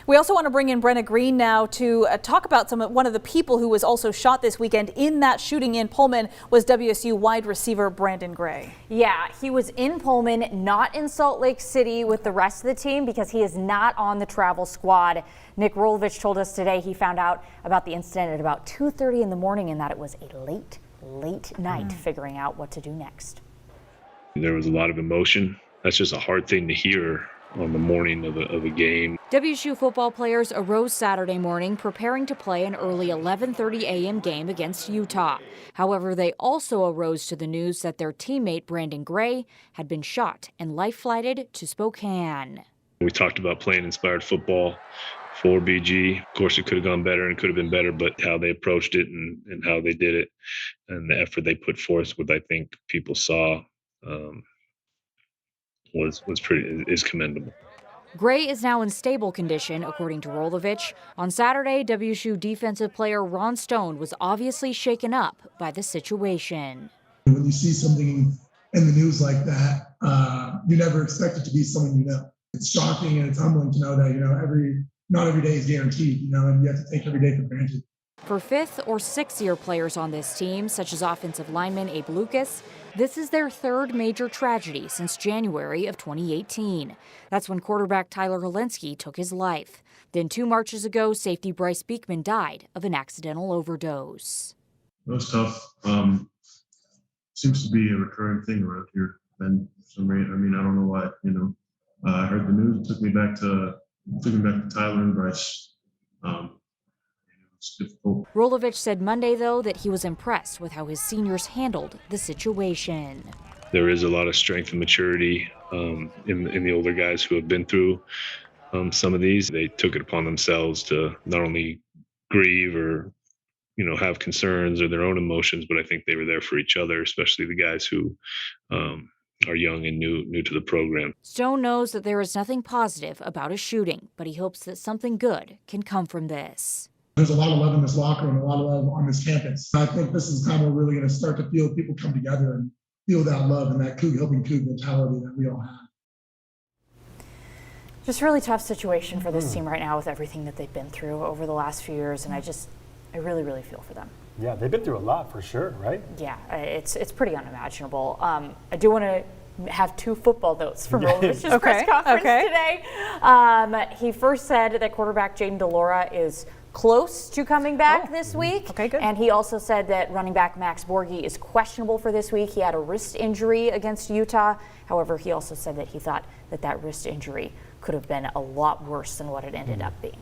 We also want to bring in Brenna Green now to talk about one of the people who was also shot this weekend in that shooting in Pullman was WSU wide receiver Brandon Gray. Yeah, he was in Pullman, not in Salt Lake City with the rest of the team because he is not on the travel squad. Nick Rolovich told us today he found out about the incident at about 2:30 in the morning and that it was a late night figuring out what to do next. There was a lot of emotion. That's just a hard thing to hear on the morning of a game. WSU football players arose Saturday morning preparing to play an early 11:30 a.m. game against Utah. However, they also arose to the news that their teammate Brandon Gray had been shot and lifeflighted to Spokane. We talked about playing inspired football for BG. Of course, it could have gone better and could have been better, but how they approached it and how they did it and the effort they put forth, what I think people saw is commendable. Gray is now in stable condition, according to Rolovich. On Saturday, WSU defensive player Ron Stone was obviously shaken up by the situation. When you see something in the news like that, you never expect it to be someone you know. It's shocking and it's humbling to know that, not every day is guaranteed, and you have to take every day for granted. For fifth or sixth year players on this team, such as offensive lineman Abe Lucas, this is their third major tragedy since January of 2018. That's when quarterback Tyler Helinski took his life. Then 2 Marches ago, safety Bryce Beekman died of an accidental overdose. It was tough. Seems to be a recurring thing around here. And for some reason, I don't know why. I heard the news. It took me back to Tyler and Bryce. Difficult. Rolovich said Monday, though, that he was impressed with how his seniors handled the situation. There is a lot of strength and maturity in the older guys who have been through some of these. They took it upon themselves to not only grieve or have concerns or their own emotions, but I think they were there for each other, especially the guys who are young and new to the program. Stone knows that there is nothing positive about a shooting, but he hopes that something good can come from this. There's a lot of love in this locker room, a lot of love on this campus. I think this is time we're really going to start to feel people come together and feel that love and that helping Coug mentality that we all have. Just a really tough situation for this team right now with everything that they've been through over the last few years, and I really feel for them. Yeah, they've been through a lot for sure, right? Yeah, it's pretty unimaginable. I do want to have 2 football notes from Rolovich's press conference today. He first said that quarterback Jaden DeLaura is close to coming back this week. Okay, good. And he also said that running back Max Borghi is questionable for this week. He had a wrist injury against Utah. However, he also said that he thought that wrist injury could have been a lot worse than what it ended up being.